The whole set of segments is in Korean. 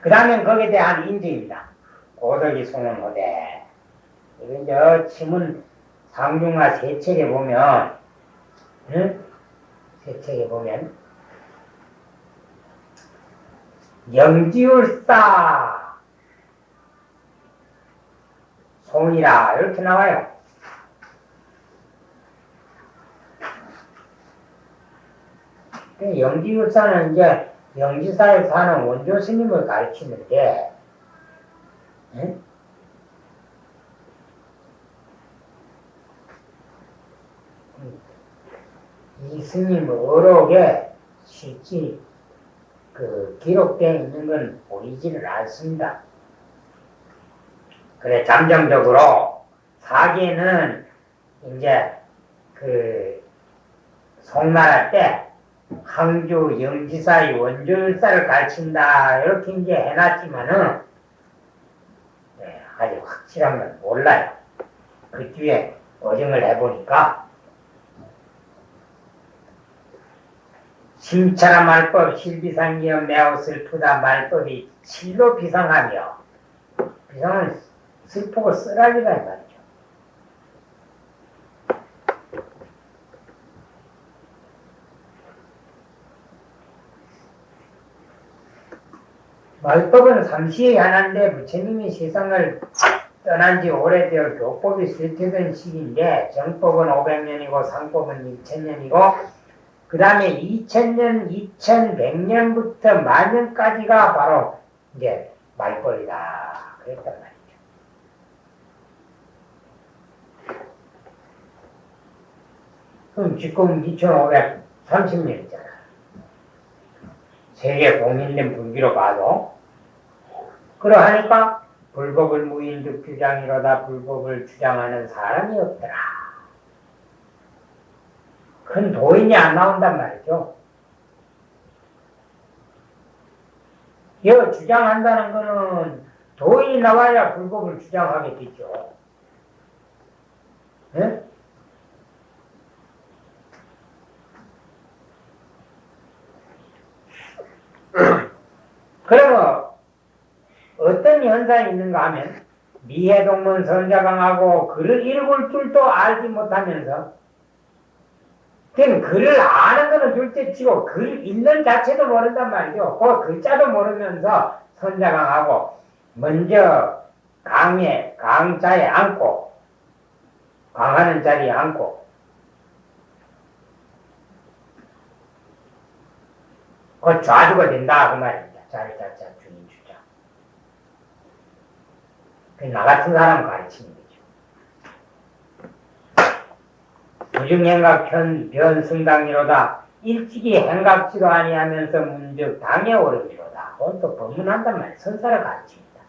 그 다음엔 거기에 대한 인증입니다. 고덕이 송원호대. 이거 이제 지문 상중하 세 책에 보면, 응? 세 책에 보면, 영지율사 송이라 이렇게 나와요. 영지율사는 이제 영지사에 사는 원조 스님을 가르치는데, 응? 이 스님 어록에 실제 기록되어 있는 건 보이지를 않습니다. 그래, 잠정적으로 사기에는 이제 송나라 때 항주 영지사의 원조율사를 가르친다 이렇게 이제 해놨지만은 네, 아직 확실한 건 몰라요. 그 뒤에 어정을 해보니까 심차나 말법 실비상이여 매우 슬프다 말법이 실로 비상하며 비상은 슬프고 쓰라리다 이 말이죠. 말법은 삼시에 하나인데 부처님이 세상을 떠난 지 오래되어 교법이 쇠퇴된 시기인데 정법은 500년이고 상법은 2000년이고 그 다음에 2000년, 2100년부터 만년까지가 바로 이제 말법이다. 그랬단 말이죠. 그럼 지금 2530년이잖아. 세계 공인된 분기로 봐도 그러하니까 불법을 무인득 주장이로다 불법을 주장하는 사람이 없더라. 큰 도인이 안 나온단 말이죠. 이거 주장한다는 거는 도인이 나와야 불법을 주장하게 되죠. 네? 그러면 어떤 현상이 있는가 하면 미해동문 선자강하고 글을 읽을 줄도 알지 못하면서 그럼 글을 아는 거는 둘째치고 글 읽는 자체도 모른단 말이죠. 그 글자도 모르면서 선자강하고 먼저 강자에 앉고 강하는 자리에 앉고 그 좌주가 된다 그 말입니다. 자리 자자 주인 주자. 나 같은 사람 가르치는 거죠. 부중행각 변승당이로다. 일찍이 행각지도 아니하면서 문즉 당에 오르기로다. 그건 또 법문한단 말이에요. 선사를 가르칩니다.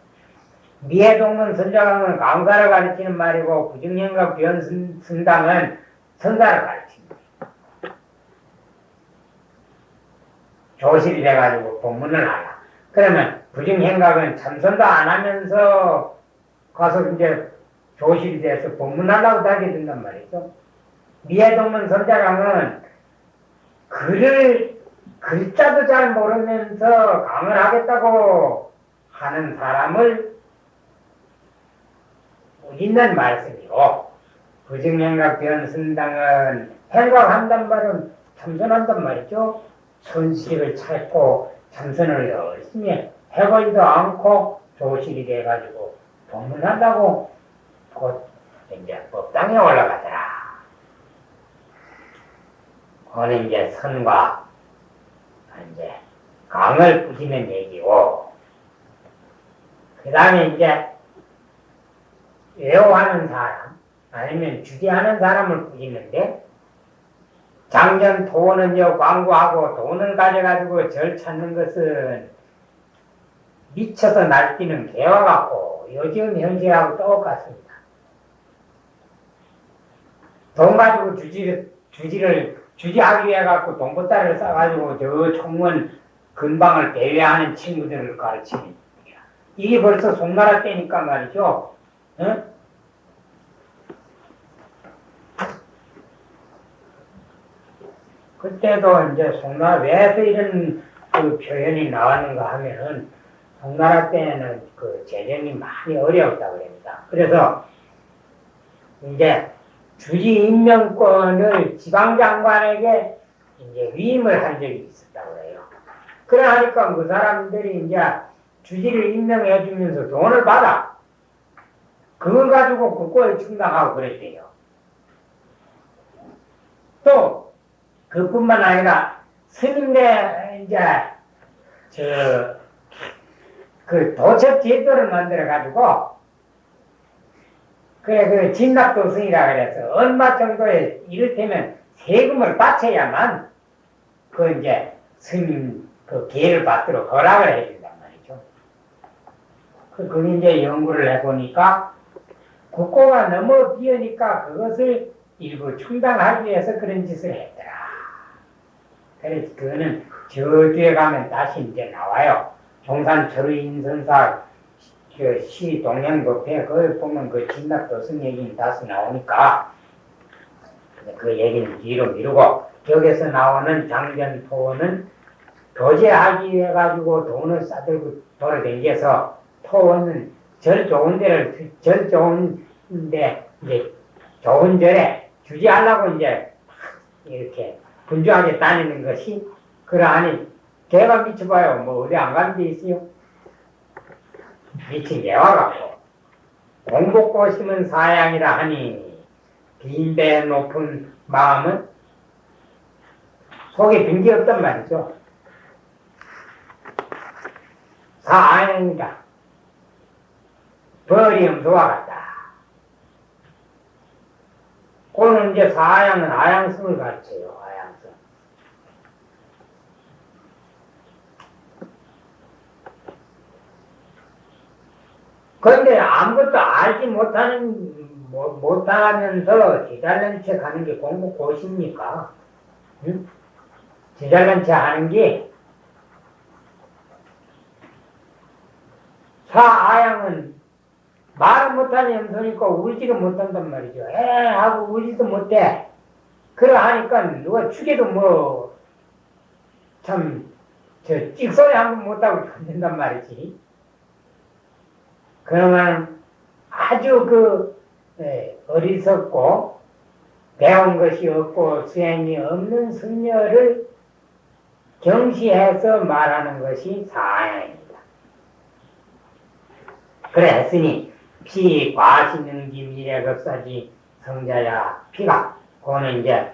미해동문 선자강은 강사를 가르치는 말이고 부중행각 변승당은 선사를 가르칩니다. 조실이 돼가지고 법문을 하라. 그러면 부중행각은 참선도 안 하면서 가서 이제 조실이 돼서 법문하려고 하게 된단 말이죠. 미해동문 선자강은 글자도 잘 모르면서 강을 하겠다고 하는 사람을 있는 말씀이고, 부증행각 변승당은 행각한단 말은 참선한단 말이죠. 선식을 찾고 참선을 열심히 해보지도 않고 조실이 돼가지고 법문한다고 곧 이제 법당에 올라가더라. 그거는 이제 선과 이제 강을 부시는 얘기고, 그 다음에 이제 외호하는 사람 아니면 주지하는 사람을 부시는데, 장전 돈은요 광고하고 돈을 가져가지고 절 찾는 것은 미쳐서 날뛰는 개와 같고 요즘 현실하고 똑같습니다. 돈 가지고 주지하기 위해 갖고 돈보따리를 싸가지고 저 총무원 근방을 대회하는 친구들을 가르치는 거야. 이게 벌써 송나라 때니까 말이죠. 응? 그때도 이제 송나라 왜서 이런 그 표현이 나왔는가 하면은 송나라 때는 그 재정이 많이 어려웠다 그럽니다. 그래서 이제 주지 임명권을 지방장관에게 이제 위임을 한 적이 있었다고 그래요. 그러니까 그 사람들이 이제 주지를 임명해 주면서 돈을 받아. 그걸 가지고 국고에 충당하고 그랬대요. 또 그뿐만 아니라 스님네 이제 그 도첩 제도를 만들어 가지고 그래 그 진납도승이라 그래서 얼마 정도의 이를테면 세금을 바쳐야만 그 이제 스님 그 기회를 받도록 허락을 해준단 말이죠. 그 이제 연구를 해보니까 국고가 너무 비으니까 그것을 일부 충당하기 위해서 그런 짓을 했더라. 그래서 그거는 저 뒤에 가면 다시 이제 나와요. 종산 철의인선사 그 시 동행법에 그걸 보면 그 진납도승 얘기는 다시 나오니까 그 얘기는 뒤로 미루고 여기서 나오는 장전토원은 교제하기 위해 가지고 돈을 싸들고 돌아다니면서 토원은 절 좋은데 이제 좋은 절에 주지하려고 이제 이렇게 분주하게 다니는 것이 그러하니 개가 미쳐봐요. 뭐 어디 안 가는 데 있어요? 미친 개와 같고 공복고 심은 사양이라 하니 빈배 높은 마음은 속에 빈게 없단 말이죠. 사양이다. 벌이 염소와 같다. 그는 이제 사양은 아양성을 가르쳐요. 아양성. 그런데 아무것도 알지 못하면서 지잘난 체 하는 게 공부고십니까? 응? 지잘난 체 하는 게 사아양은 말을 못하는 염소니까 울지도 못한단 말이죠. 하고 울지도 못해. 그러하니까 누가 죽여도 뭐 참 찍소리 한 번 못하고 견딘단 말이지. 그러면 아주 어리석고 배운 것이 없고 수행이 없는 승려를 경시해서 말하는 것이 사양입니다. 그래 했으니 피 과시능기 미래급사지 성자야 피가 그거는 이제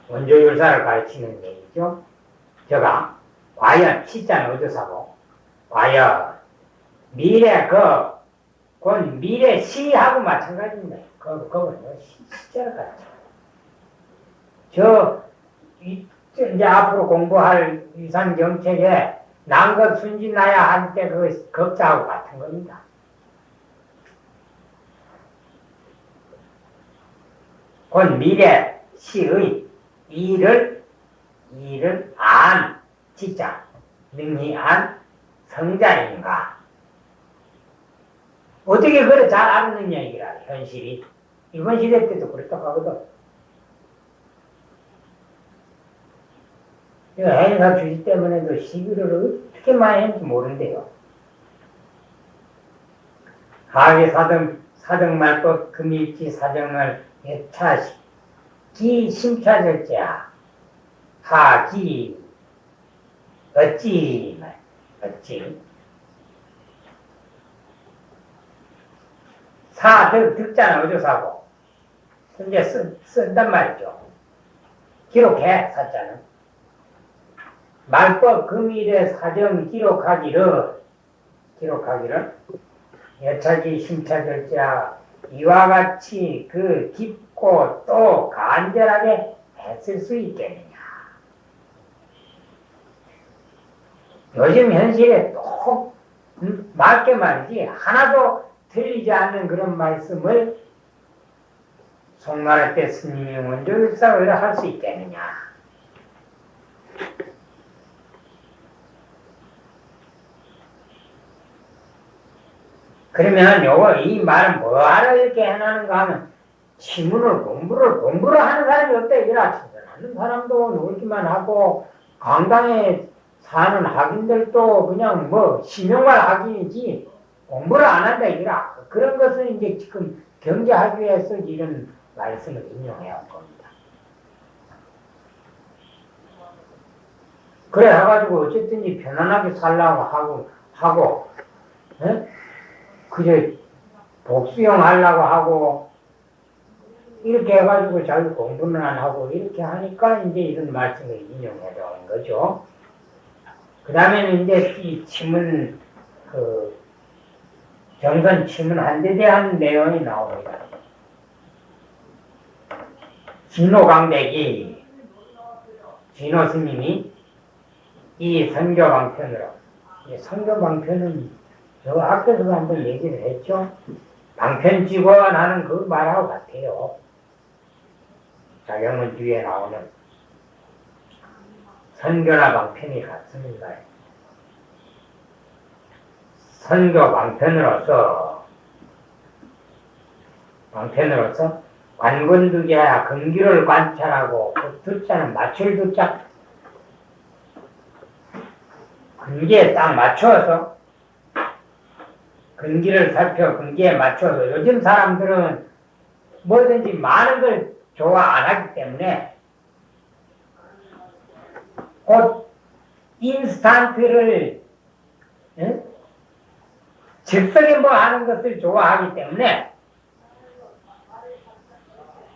원조율사를 가르치는 얘기죠. 저가 과연 시자는 어디서고 과연 미래 그건 미래 시하고 마찬가지입니다. 그건 시자를 가르쳐. 이제 앞으로 공부할 위산 정책에 난것 순진나야 할 때 그 겁자하고 같은 겁니다. 곧 미래 시의 일을 안 지자 능히 안 성자인가 어떻게 그래 잘 알았느냐 이거라 현실이 이번 시대 때도 그렇다고 하거든. 행사 주시 때문에도 시비를 어떻게 많이 했는지 모른대요. 하계 사등말법 금일지 사정을 예차기 심차절제야 하기 어찌 득자는 어디서 하고 이제 쓴단 말이죠. 기록해 사자는 말법 금일의 사정 기록하기를 예차기 심차절제야 이와 같이 그 깊고 또 간절하게 했을 수 있겠느냐. 요즘 현실에 또 맞게 말이지 하나도 틀리지 않는 그런 말씀을 송나라 때 스님이 먼저 일사를 할 수 있겠느냐. 그러면 이 말은 뭐하러 이렇게 해나는가 하면 시문을 공부를 하는 사람이 없다 이거라. 하는 사람도 놀기만 하고 강당에 사는 학인들도 그냥 뭐 신용만 학인이지 공부를 안 한다 이거라. 그런 것은 이제 지금 경제학위에서 이런 말씀을 인용해 온 겁니다. 그래 해가지고 어쨌든지 편안하게 살라고 하고 그저 복수형 하려고 하고 이렇게 해가지고 자기 공부는 안 하고 이렇게 하니까 이제 이런 말씀을 인용해 온 거죠. 그 다음에는 이제 이 치문 정선 치문 한대에 대한 내용이 나옵니다. 진호강대기 진호 스님이 이 선교방편으로, 선교방편은 저 앞에서도 한번 얘기를 했죠. 방편직원 하는 그 말하고 같아요. 자경은 뒤에 나오는 선교나 방편이 같습니다. 선교 방편으로서 관건두개야 근기를 관찰하고 그 두자는 맞출 두자 근기에 딱 맞춰서 근기를 살펴 근기에 맞춰서 요즘 사람들은 뭐든지 많은 걸 좋아 안 하기 때문에 곧 인스턴트를 즉석에 뭐 하는 것을 좋아하기 때문에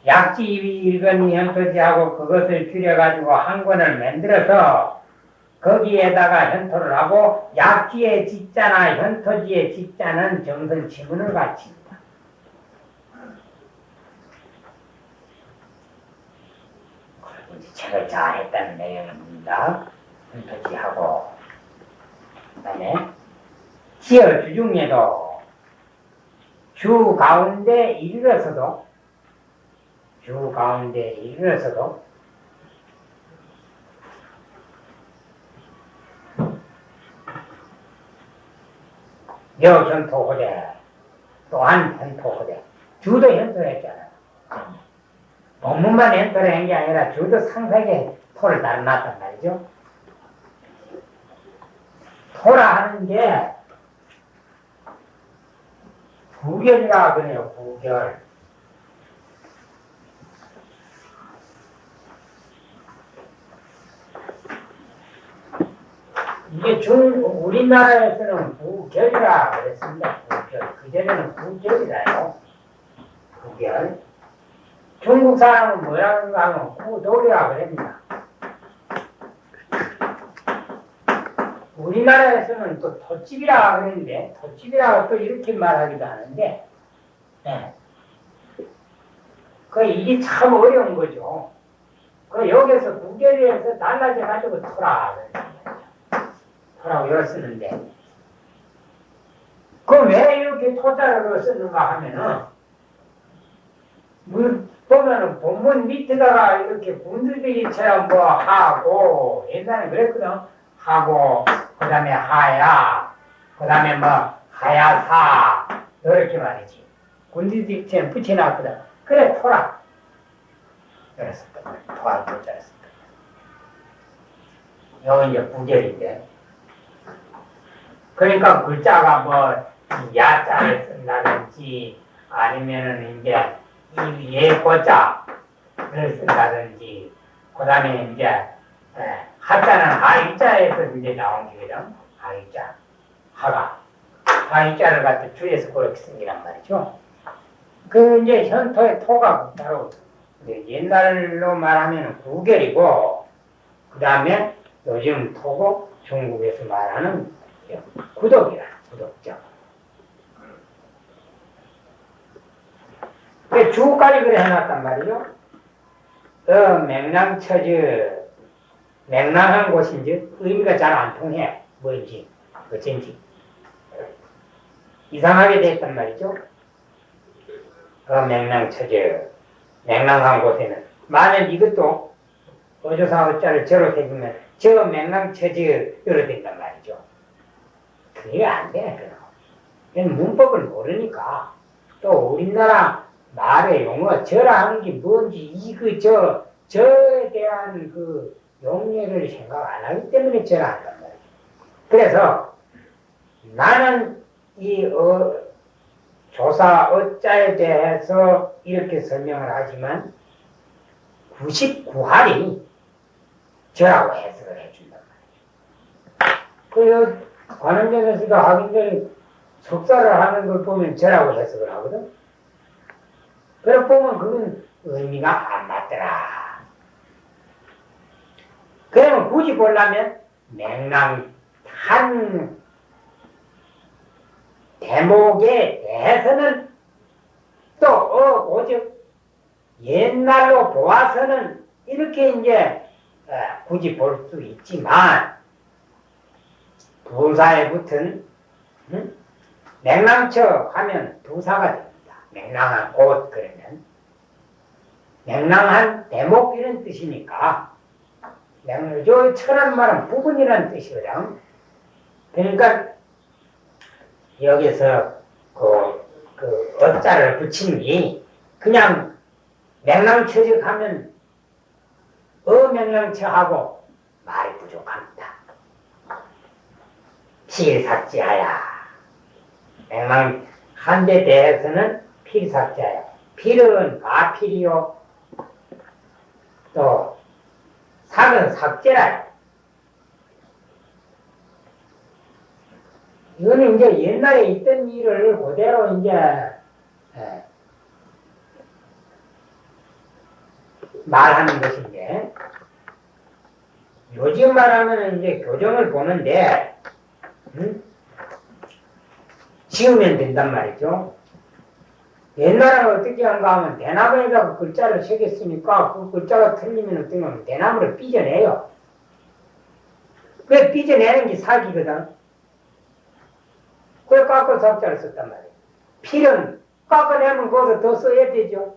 약지 일건이 현토지하고 그것을 줄여가지고 한 권을 만들어서 거기에다가 현토를 하고 약지의 지자나 현토지의 지자는 정선 지문을 갖춥니다. 그리고 이제 책을 잘했다는 내용입니다. 현토지하고 그다음에 지어 주중에도 주 가운데 이르러서도 여현토호대 또한 현토호대 주도 현토했잖아요. 본문만 현토를 한 게 아니라 주도 상세하게 토를 달아놨단 말이죠. 토라 하는 게 구결이라 그래요. 구결. 이게 우리나라에서는 구결이라 그랬습니다. 구결. 그전에는 구결이라요. 구결. 중국 사람은 뭐라고 하면 구돌이라 그럽니다. 우리나라에서는 또 돛집이라 그러는데 돛집이라고 또 이렇게 말하기도 하는데 이게 참 어려운 거죠. 여기서 구결에서 달라져 가지고 토라 토라고 이걸 쓰는데 왜 이렇게 토자를 쓰는가 하면은 보면은 본문 밑에다가 이렇게 군들대기처럼 뭐 하고 옛날에 그랬거든. 하고 그 다음에 하야 그 다음에 뭐 하야사 이렇게 말이지. 군들대기처럼 붙여놨거든. 그래 토라 그랬었거든. 토할 토자였었거든. 여기 이제 구절인데 그러니까 글자가 뭐 야자를 쓴다든지 아니면은 이제 이 예고자를 쓴다든지 그 다음에 이제 하자는 하이자에서 이제 나온 거거든. 하이자 하가 하이자를 갖다 줄여서 그렇게 쓴기란 말이죠. 이제 현토의 토가 바로 옛날로 말하면 구결이고 그 다음에 요즘 토고 중국에서 말하는 구독이라 구독자. 주까지 그래 해놨단 말이죠. 맹랑처즈 맹랑한 곳인지 의미가 잘 안 통해. 뭔지 어쩐지 이상하게 됐단 말이죠. 맹랑처즈 맹랑한 곳에는 만약 이것도 어조사 어자를 저로 새기면 저 맹랑처즈 이렇게 된단 말이죠. 그게 안 돼. 그건 문법을 모르니까 또 우리나라 말의 용어 저라 하는 게 뭔지 저에 대한 그 용례를 생각 안 하기 때문에 절하한단 말이에요. 그래서 나는 이 조사 어자에 대해서 이렇게 설명을 하지만 99할이 저라고 해석을 해준단 말이에요. 그 관음전에서도 학인들 석사를 하는 걸 보면 저라고 해석을 하거든. 그래 보면 그건 의미가 안 맞더라. 그러면 굳이 보려면 맹랑한 대목에 대해서는 또 오직 옛날로 보아서는 이렇게 이제 굳이 볼 수 있지만 부사에 붙은 맹랑처 하면 부사가 됩니다. 맹랑한 곳 그러면 맹랑한 대목 이런 뜻이니까 저 처란 말은 부분이라는 뜻이거든. 그러니까 여기서 그 어자를 붙인 게 그냥 맹랑처직하면 맹랑처하고 말이 부족합니다. 필삭제하야. 맹랑한 데 대해서는 필삭제하야. 필은 가필이요. 또 삭은 삭제라요. 이거는 이제 옛날에 있던 일을 그대로 이제 말하는 것인데, 요즘 말하면 이제 교정을 보는데, 지으면 된단 말이죠. 옛날에는 어떻게 한가 하면 대나무에다가 글자를 새겼으니까 그 글자가 틀리면 어떤 거면 대나무를 삐져내요. 그 삐져내는 게 사기거든. 그걸 깎고 삭자를 썼단 말이에요. 필은 깎아내면 거기서 더 써야 되죠.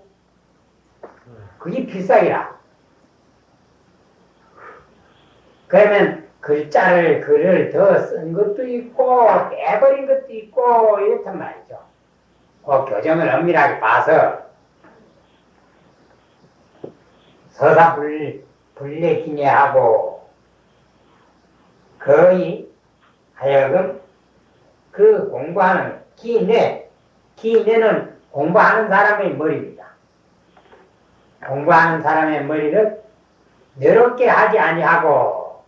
그게 필살기라. 그러면 글을 더 쓴 것도 있고 빼버린 것도 있고 이렇단 말이죠. 그 교정을 엄밀하게 봐서 서사 분례기내하고 거의 하여금 그 공부하는 기내는 공부하는 사람의 머리입니다. 공부하는 사람의 머리를 더럽게 하지 아니하고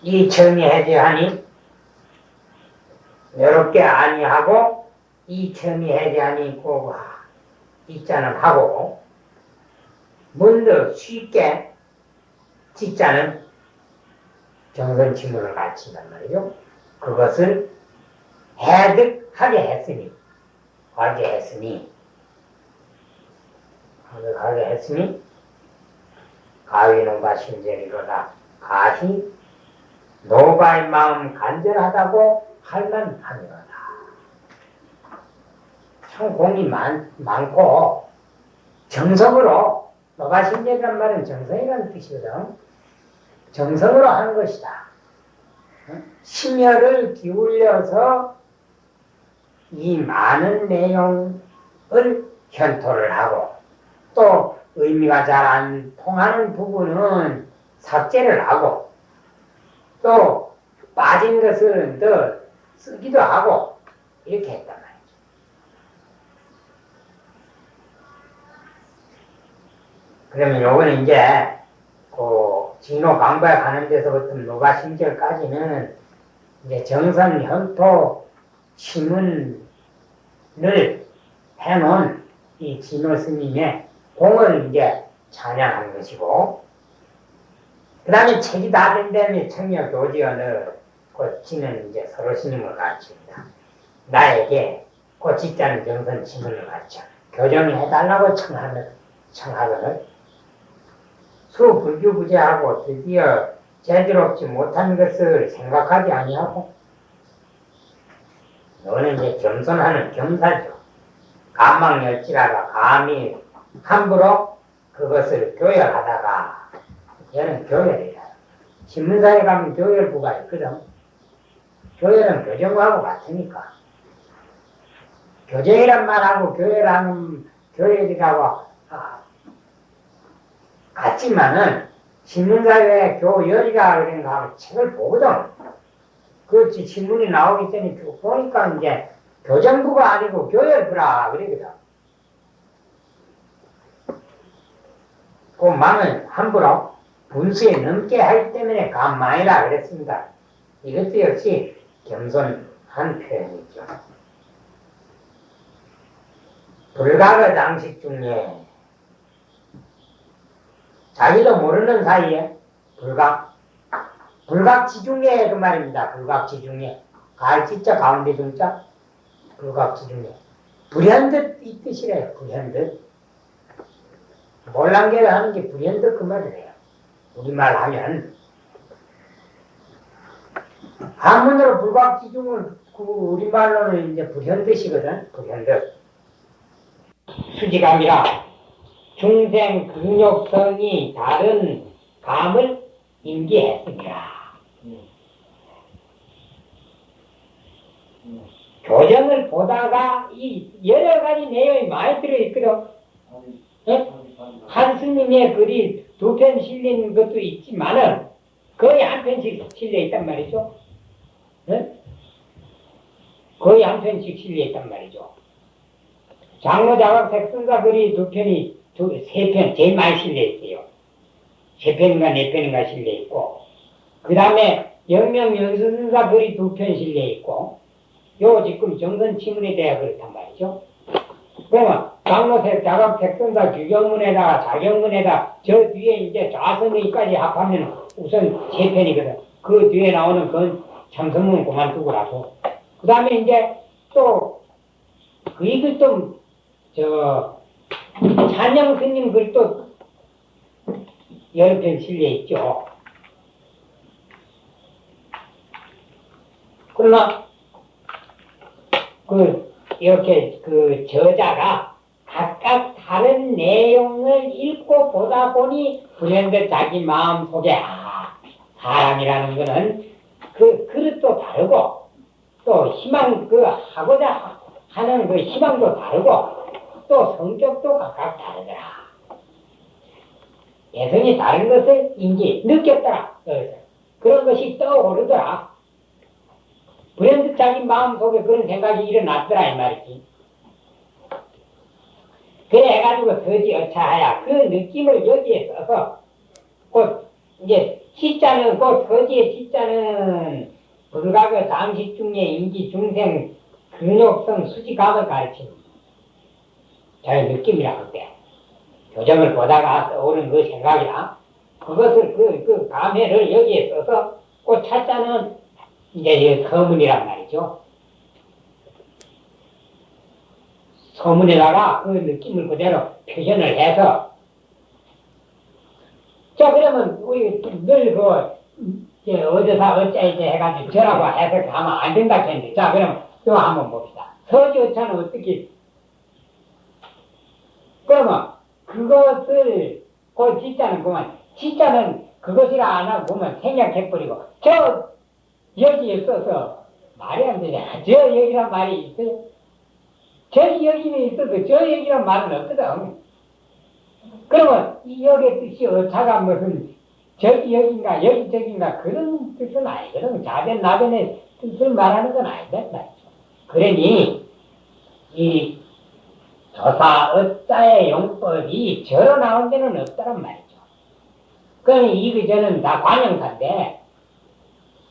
이 정이 해제하니 더럽게 아니하고 이 정이 해제하니 꼭 이자는 하고 문득 쉽게 지자는 정선지문을 갖춘단 말이죠. 그것을 해득하게 했으니 가위노가 심절이로다 가히 노가의 마음 간절하다고 할만 하니로다. 참 공이 많고 정성으로 노가 심절이란 말은 정성이라는 뜻이거든. 정성으로 하는 것이다. 심혈을 기울여서 이 많은 내용을 현토를 하고 또 의미가 잘 안 통하는 부분은 삭제를 하고 또 빠진 것은 더 쓰기도 하고 이렇게 했단 말이죠. 그러면 요거는 이제 그 진호 강부에 가는 데서부터 노가심절까지는 이제 정선 현토 시문을 해놓은 이 진호 스님의 공을 이제 찬양하는 것이고, 그 다음에 책이 다 된 다음에 청력 교지언을 그 지는 이제 서로 스님을 가르칩니다. 나에게 그 짓자는 정선 지문을 가르쳐 교정을 해달라고 청하거늘 수불교부재하고 드디어 제대롭지 못한 것을 생각하지 아니하고, 너는 이제 겸손하는 겸사죠. 감망열지라가 감히 함부로 그것을 교열하다가 얘는 교열이다. 신문사에 가면 교열부가 있거든. 교회는 교정하고 같으니까. 교정이란 말하고 교회라고 같지만은 신문사회 교열이라 그런가 하면 책을 보거든. 그렇지 신문이 나오기 전에 쭉 보니까 이제 교정부가 아니고 교열부라 그러거든. 그 마음을 함부로 분수에 넘게 하기 때문에 간만이라 그랬습니다. 이것도 역시 겸손한 표현이죠. 불가의 장식 중에 자기도 모르는 사이에 불각지중에 그 말입니다. 불각지중에 가을지자 가운데 중자 불각지중에 불현듯 이 뜻이래요. 불현듯 몰랑개를 하는 게 불현듯 그 말이래요. 우리말 하면 한문으로 불각지중을 우리말로는 이제 불현듯이거든. 불현듯 수지감이라 중생 극력성이 다른 감을 임기했습니다. 교정을 보다가 이 여러 가지 내용이 많이 들어있거든. 네? 한 스님의 글이 2편 실린 것도 있지만은 거의 한 편씩 실려 있단 말이죠. 네? 거의 한 편씩 실려 있단 말이죠. 장로자각 색선사 글이 2편이 3편 제일 많이 실려 있어요. 3편인가 4편인가 실려 있고, 그 다음에 영명연선사 글이 2편 실려 있고, 요 지금 정선치문에 대해 그렇단 말이죠. 그러면 장로자각 색선사 규경문에다가 자경문에다 저 뒤에 이제 좌선의까지 합하면 우선 3편이거든. 그 뒤에 나오는 건 참선문 그만두고라도. 그 다음에 이제 또 그 이글 좀 찬영 스님 글도 여러 편 실려 있죠. 그러나 이렇게 저자가 각각 다른 내용을 읽고 보다 보니 불현듯 자기 마음 속에 사람이라는 거는 그 그릇도 다르고 또 희망 하고자 하는 그 희망도 다르고 또 성격도 각각 다르더라. 개성이 다른 것을 느꼈더라. 그런 것이 떠오르더라. 불현듯 자기 마음속에 그런 생각이 일어났더라 이 말이지. 그래 해가지고 서지어차하야 그 느낌을 여기에 써서 곧 이제 시자는 곧 서지의 시자는 불가그 잠식 중에 인기 중생 근욕성 수지감을 가르치는 자기 느낌이라 할때 교정을 보다가 떠오른 그 생각이라 그것을 그 감회를 여기에 써서 그 차자는 이제 서문이란 말이죠. 서문에다가 그 느낌을 그대로 표현을 해서 자 그러면 우리 늘 어디서 어째이제 해가지고 저라고 해석하면 안 된다 했는데 자 그럼 이거 한번 봅시다. 서지어차는 어떻게 그러면 그것을 그 지자는 그만 지자는 그것이라 안 하고 보면 생략해버리고 여기에 써서 말이 안 되냐. 저 여기란 말이 있어요. 저 여기는 있어도 저 여기란 말은 없거든. 그러면 이 여기의 뜻이 어차가 무슨 저기 여긴가 여기 저긴가 그런 뜻은 아니거든. 자변 나변의 뜻을 말하는 건 아니다 말이죠. 그러니 이 조사 어자의 용법이 저로 나온 데는 없다란 말이죠. 그러니 이저는 다 관형사인데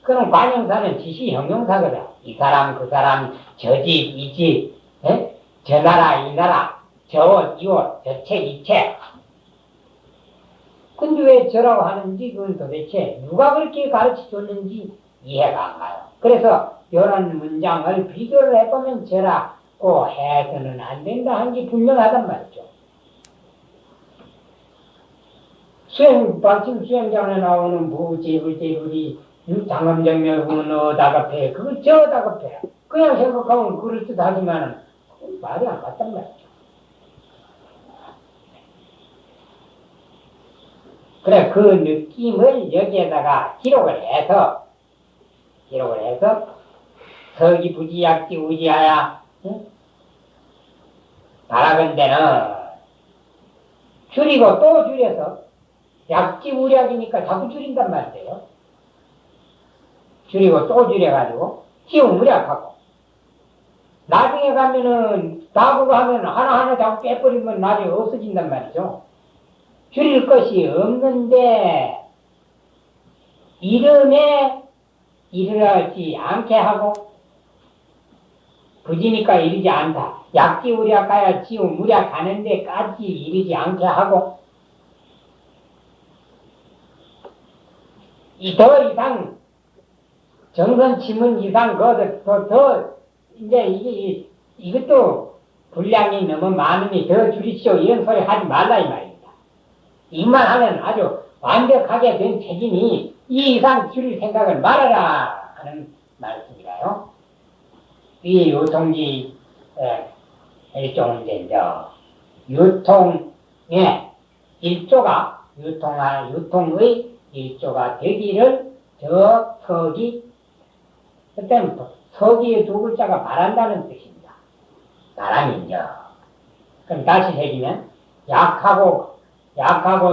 그럼 관형사는 지시 형용사거든. 이 사람 그 사람 저 집 이 집 저 나라 이 나라 저 옷 이 옷 저 책 이 책. 근데 왜 저라고 하는지 그건 도대체 누가 그렇게 가르쳐 줬는지 이해가 안 가요. 그래서 이런 문장을 비교를 해보면 저라고 해서는 안 된다 하는 게 분명하단 말이죠. 방침 수행장에 나오는 무제불제불이 장엄정멸구는 다급해. 그거 저 다급해. 그냥 생각하면 그럴듯 하지만은 말이 안 맞단 말이죠. 그래, 그 느낌을 여기에다가 기록을 해서 서기 부지 약지 우지하야 응? 바라건대는 줄이고 또 줄여서 약지 우략이니까 자꾸 줄인단 말이에요. 줄이고 또 줄여가지고 지우무략하고 나중에 가면은 다 그거 하면 하나하나 자꾸 빼버리면 나중에 없어진단 말이죠. 줄일 것이 없는데 이름에 이르지 않게 하고 부지니까 이르지 않다. 약지 우략하야 지우 무략하는 데까지 이르지 않게 하고 더 이상 정선 치문 이상 더 이제 이것도 분량이 너무 많으니 더 줄이시오 이런 소리 하지 말라 이 말입니다. 이만 하면 아주 완벽하게 된 책이니 이 이상 줄일 생각을 말아라 하는 말씀이라요. 이 유통지 일종인데 유통의 일조가 유통의 일조가 되기를 저 서기 그때는 서기의 두 글자가 바란다는 뜻입니다. 바람이죠. 그럼 다시 새기면 약하고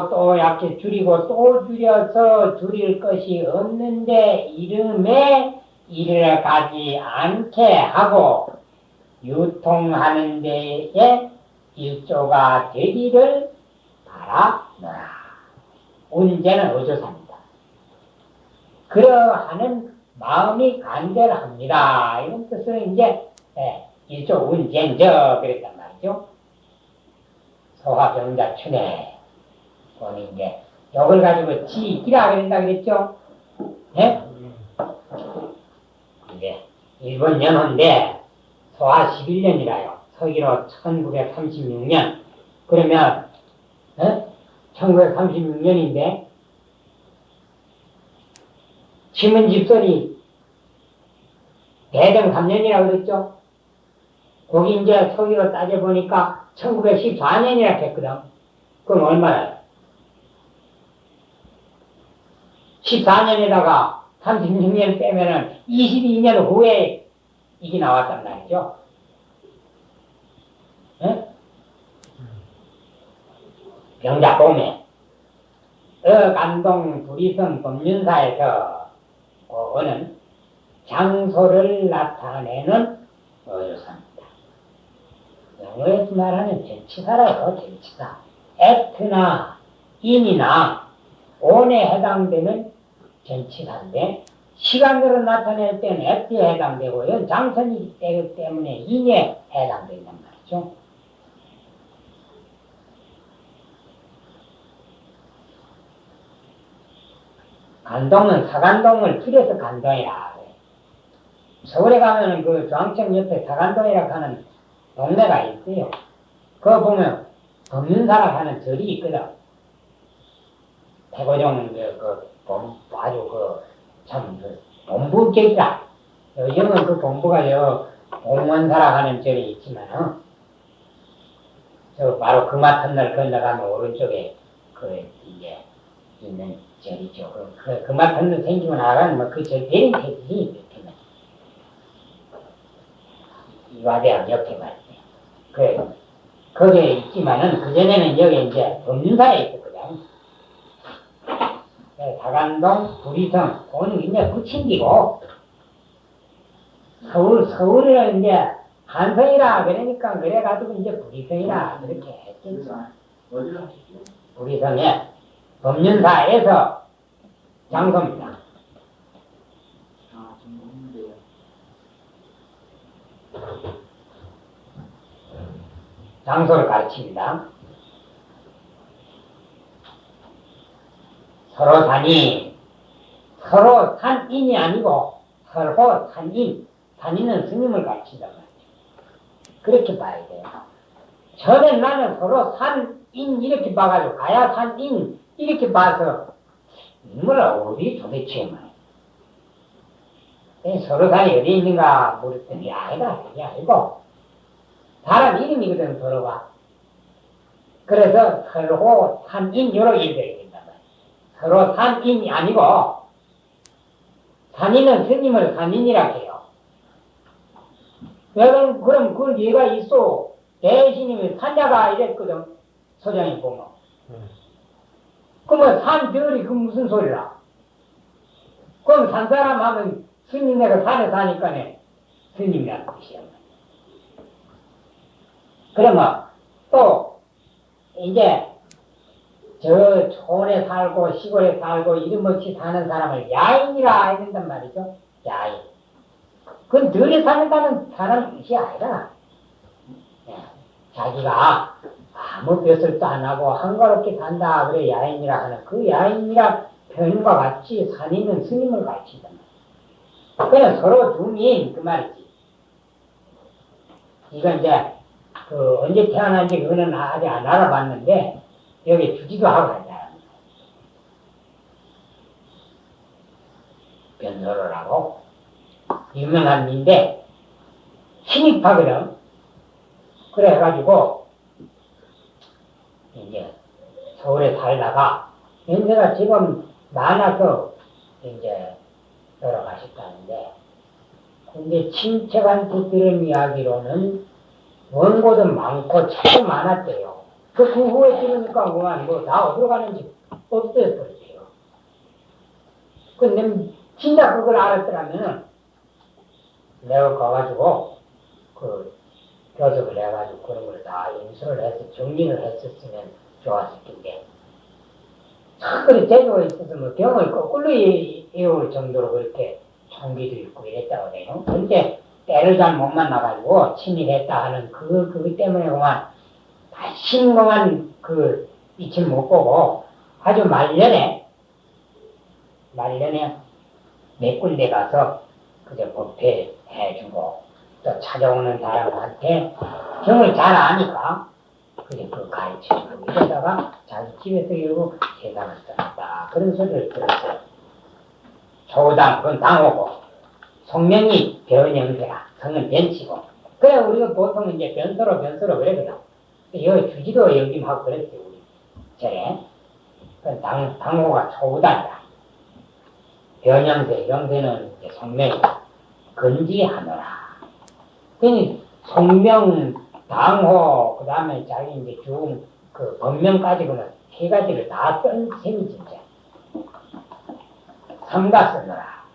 또 약해 줄이고 또 줄여서 줄일 것이 없는데 이름에 이르러가지 않게 하고 유통하는 데에 일조가 되기를 바라노라. 운제는 어조사입니다. 그러하는 마음이 간절합니다. 이런 뜻으로 이제 일조 운제인저 그랬단 말이죠. 소화병자 춘에 오늘 이제 요걸 가지고 지기라 그런다 그랬죠. 네? 이제 일본 연호인데 소화 11년이라요. 서기로 1936년. 그러면 1936년인데 신문집설이 대정 3년이라고 그랬죠. 거기 이제 서기로 따져보니까 1914년이라 했거든. 그럼 얼마나? 14년에다가 36년 빼면은 22년 후에 이게 나왔단 말이죠. 병자봄에 간동 부리성 법륜사에서 오는 장소를 나타내는 어조사입니다. 영어에서 말하는 전치사라요. 전치사. 애트나 인이나 온에 해당되는 전치사인데 시간으로 나타낼 때는 애트에 해당되고요. 장선이기 때문에 인에 해당된단 말이죠. 간동은 사간동을 줄여서 간동이라. 서울에 가면은 그 중앙청 옆에 사간동이라고 하는 동네가 있어요. 그거 보면 법륜사라고 하는 절이 있거든. 태고종 아주 본부격이라. 요즘은 그 본부가 공원사라고 하는 절이 있지만 저 바로 금화터널 건너가면 오른쪽에 이제 있는 절이죠. 금화터널 생기고 나가면 그 절 대림 태지 이화대학 옆에 말이에요. 거기에 있지만은 그전에는 여기 이제 법륜사에 있었거든. 사간동, 부리성, 그거는 이제 부친기고 서울을 이제 한성이라 그러니까 그래가지고 이제 부리성이라 그렇게 했겠죠. 어디로 하시죠? 부리성에 법륜사에서 장소입니다. 좀 없는데요. 장소를 가르칩니다. 서로 산인이 아니고 서로 산인. 산인은 스님을 가르친단 말이에요. 그렇게 봐야 돼요. 전에 나는 서로 산인 이렇게 봐가지고 가야 산인 이렇게 봐서 뭐라 어디 도대체 말이에요. 서로 산이 어디 있는가 물었더니 아니다. 그게 아니고 사람 이름이거든 서로가. 그래서 서로 산인 이렇게 읽어야 된단 말이에요. 서로 산인이 아니고 산인은 스님을 산인이라 해요. 왜 그럼 그건 얘가 있어. 대신이 산자가 이랬거든. 소장이 보면. 그러면 산들이 그 무슨 소리라? 그럼 산 사람 하면 스님네가 산에 사니까네 스님이라는 뜻이야. 그러면 또 이제 저 촌에 살고 시골에 살고 이름없이 사는 사람을 야인이라 해야 된단 말이죠. 야인. 그건 들에 사는다는 사람 뜻이 아니라 자기가 아무 벼슬도 안 하고 한가롭게 산다 그래 야인이라 하는 그 야인이라 표현과 같이 산 있는 스님을 가르친단 말이야. 그냥 서로 중인 그 말이지. 이건 이제 그 언제 태어난지 그거는 아직 안 알아봤는데 여기 주지도 하고 한다. 변소를 하고 유명한 민데 신입하거든. 그래가지고 이제 서울에 살다가 연세가 지금 많아서 이제 돌아가셨다는데 근데 친척한테 들은 이야기로는 원고도 많고 책도 많았대요. 그 후에 들으니까 그만 뭐 다 어디로 가는지 없어졌어요. 근데 진짜 그걸 알았더라면은 내가 가가지고 그 교섭을 해가지고 그런 걸 다 인수를 해서 정리를 했었으면 좋았을 텐데 그래 제주도에 있어서 뭐 병을 거꾸로 이을 정도로 그렇게 총기도 있고 이랬다고 해요. 근데 때를 잘 못 만나가지고 친일했다 하는 그것 때문에 그만 다신 그만 그 빛을 못 보고 아주 말년에 몇 군데 가서 그저 법회 해주고 또 찾아오는 사람한테 경을 잘 아니까 그래 그 가르쳐주고 이러다가 자기 집에서 이러고 세상을 떠났다 그런 소리를 들었어요. 조당 그건 당호고 성명이 변형되라 성은 변치고 그래 우리가 보통 이제 변소로 그러거든. 여기 주지도 영김하고 그랬지 우리 전에 그 당호가 조당이다. 변형세 영세는 이제 성명이 건지하노라. 그니 성명, 당호, 그 다음에 자기 이제 그 법명까지 그는 세 가지를 다 쓴 셈이 진짜. 삼가 쓰느라.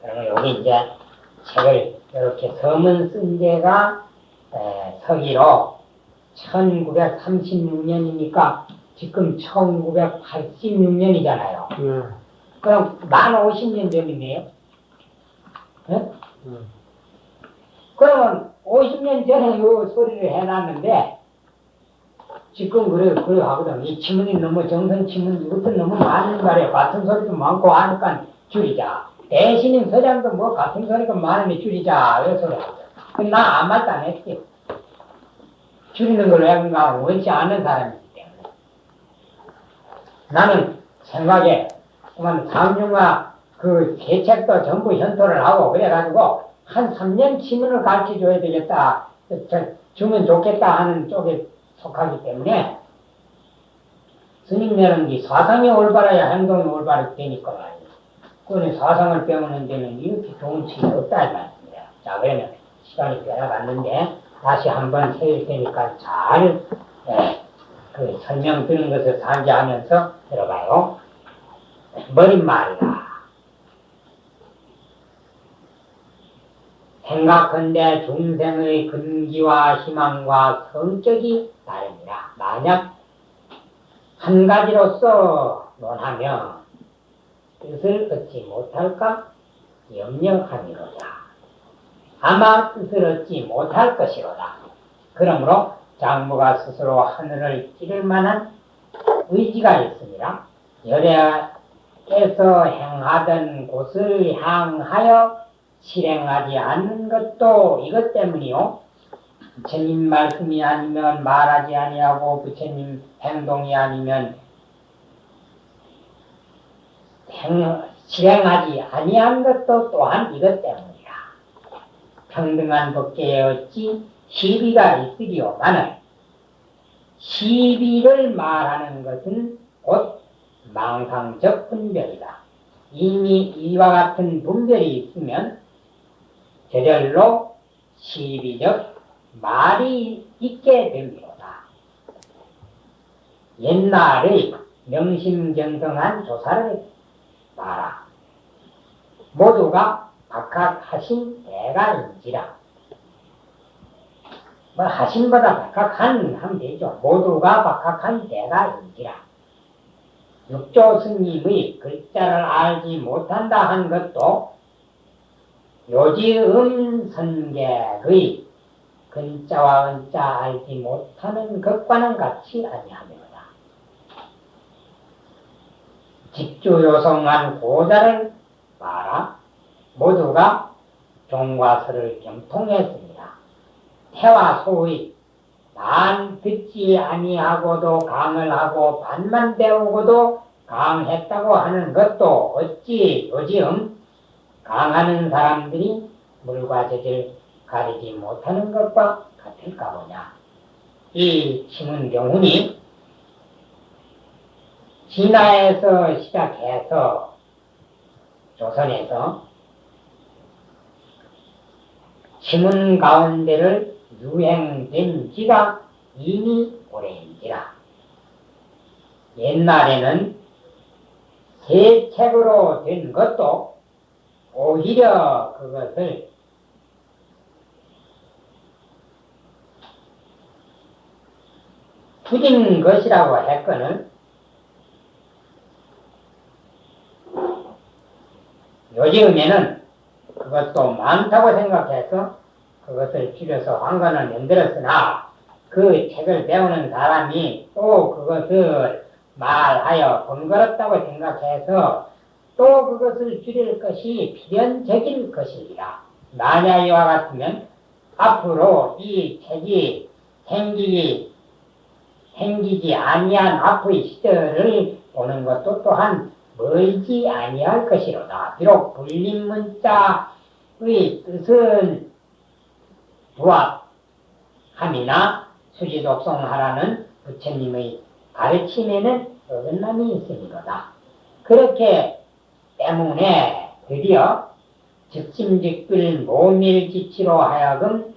그러면 여기 이제 책을 이렇게 서문 쓴 데가 서기로 1936년이니까 지금 1986년이잖아요. 그럼 만 50년 전이네요. 네? 그러면 50년 전에 이 소리를 해놨는데 지금 그래 하거든. 이 지문이 너무 정선 지문 이것도 너무 많은 말이에요. 같은 소리도 많고 하니까 줄이자. 대신임 서장도 뭐 같은 소리가 많으면 줄이자. 이 소리 하거든. 나 아무 말도 안 했지. 줄이는 걸 왜 그런가 원치 않는 사람이기 때문에. 나는 생각에 그만 삼중과 그 개책도 전부 현토를 하고 그래가지고 한 3년 지문을 가르쳐 줘야 되겠다, 주면 좋겠다 하는 쪽에 속하기 때문에 스님네는 이 사상이 올바라야 행동이 올바르게 되니까 말이에요. 그거는 사상을 배우는 데는 이렇게 좋은 책이 없다 이 말입니다. 자 그러면 시간이 꽤나 갔는데 다시 한번 세울 테니까 잘 그 설명 드는 것을 상기하면서 들어가요. 머릿말이다. 생각한데 중생의 근기와 희망과 성격이 다릅니다. 만약 한 가지로서 논하면 뜻을 얻지 못할까 염려함이로다. 아마 뜻을 얻지 못할 것이로다. 그러므로 장부가 스스로 하늘을 찌를 만한 의지가 있습니다. 열애께서 행하던 곳을 향하여 실행하지 않는 것도 이것 때문이요. 부처님 말씀이 아니면 말하지 아니하고 부처님 행동이 아니면 실행하지 아니한 것도 또한 이것 때문이다. 평등한 법계에 어찌 시비가 있으리요마는 시비를 말하는 것은 곧 망상적 분별이다. 이미 이와 같은 분별이 있으면 저절로 시비적 말이 있게 됩니다. 옛날의 명심경성한 조사를 봐라. 모두가 박학하신 대가인지라. 뭐 하신보다 박학한 하면 되죠. 모두가 박학한 대가인지라. 육조 스님의 글자를 알지 못한다 한 것도 요지음 선객의 근자와 은자 알지 못하는 것과는 같이 아니하며라. 직주요성한 고자를 봐라. 모두가 종과 서를 경통했습니다. 태와 소의 반 듣지 아니하고도 강을 하고 반만 배우고도 강했다고 하는 것도 어찌 요즘 강하는 사람들이 물과 젖을 가리지 못하는 것과 같을까 보냐. 이 심은경훈이 진화에서 시작해서 조선에서 심은 가운데를 유행된 지가 이미 오래인지라. 옛날에는 새 책으로 된 것도 오히려 그것을 투진 것이라고 했거늘 요즘에는 그것도 많다고 생각해서 그것을 줄여서 한권을 만들었으나 그 책을 배우는 사람이 또 그것을 말하여 번거롭다고 생각해서 또 그것을 줄일 것이 필연적인 것이라. 만약 이와 같으면 앞으로 이 책이 생기지 아니한 앞의 시절을 보는 것도 또한 멀지 아니할 것이로다. 비록 불림문자의 뜻은 부합함이나 수지독송하라는 부처님의 가르침에는 어긋남이 있으니로다. 그렇게 때문에 드디어 즉심즉bil 모밀지치로 하여금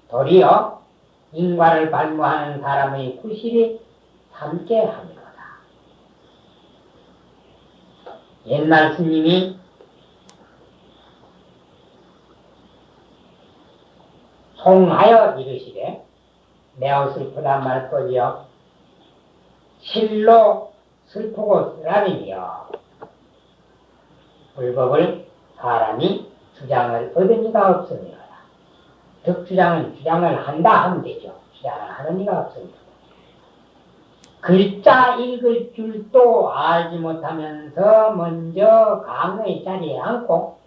도리어 인과를 발무하는 사람의 구실이 삼게 합니다. 옛날 스님이 송하여 이르시되 매우 슬프단 말뿐이여 실로 슬프고 쓰라리며 불법을 사람이 주장을 얻은 이가 없습니다. 득주장은 주장을 한다 하면 되죠. 주장을 하는 이가 없습니다. 글자 읽을 줄도 알지 못하면서 먼저 강의 자리에 앉고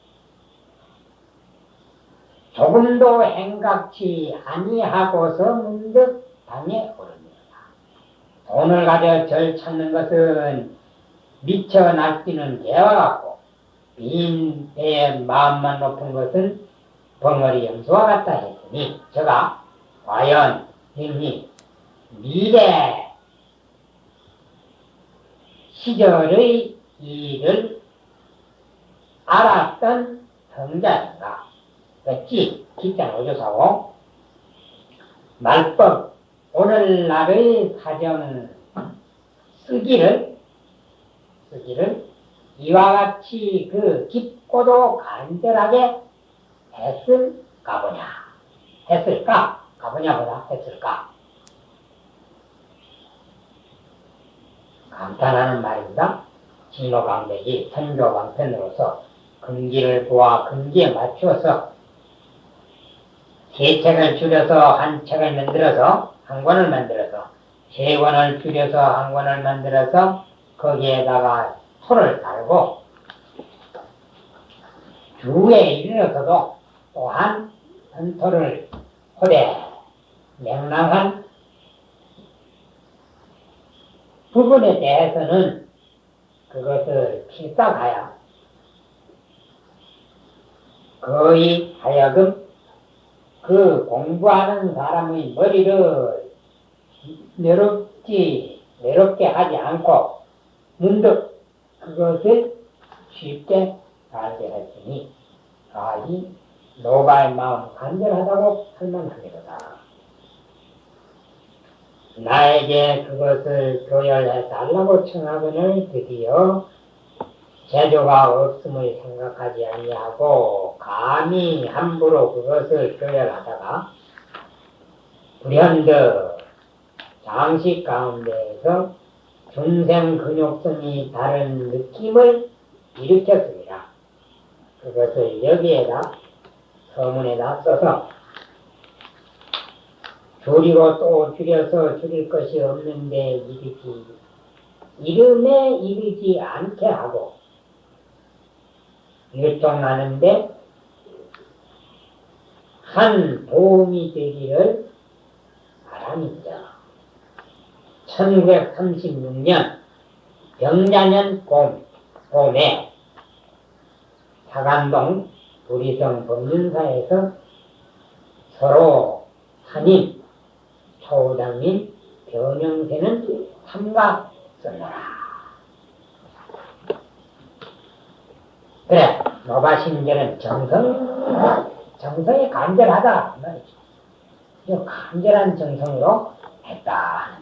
조금도 행각치 아니하고서 문득 방에 오릅니다. 돈을 가져 절 찾는 것은 미쳐 날뛰는 개와 같고 빈 배의 마음만 높은 것은 벙어리 염소와 같다 했으니 제가 과연 능히 미래 시절의 일을 알았던 성자인가? 어찌 기장 오조사고 말법 오늘날의 사정 쓰기를 이와 같이 그 깊고도 간절하게 했을까 보냐. 했을까? 가보냐보다 했을까? 감탄하는 말입니다. 진로강백이 선조방편으로서 금기를 보아 금기에 맞추어서 세 책을 줄여서 한 책을 만들어서 한 권을 만들어서 세 권을 줄여서 한 권을 만들어서 거기에다가 토를 달고 주에 이르러서도 또한 선토를 호대 명랑한 부분에 대해서는 그것을 필사하여 거의 하여금 그 공부하는 사람의 머리를 외롭게 하지 않고 문득 그것을 쉽게 알게 했으니 이 노바의 마음 간절하다고 설명하기로다. 나에게 그것을 조율해 달라고 청하거늘 드디어 재주가 없음을 생각하지 아니하고 감히 함부로 그것을 조율하다가 불현듯 장식 가운데에서 중생 근육성이 다른 느낌을 일으켰습니다. 그것을 여기에다 서문에다 써서 줄이고 또 줄여서 줄일 것이 없는데 이름에 이르지 않게 하고 율동하는데 한 도움이 되기를 바랍니다. 1936년 병자년 봄에 사간동 부리성 법륜사에서 서로 한인, 초당인, 변형되는 삼가 써노라. 그래, 노바심결은 정성이 간절하다. 이 간절한 정성으로 했다.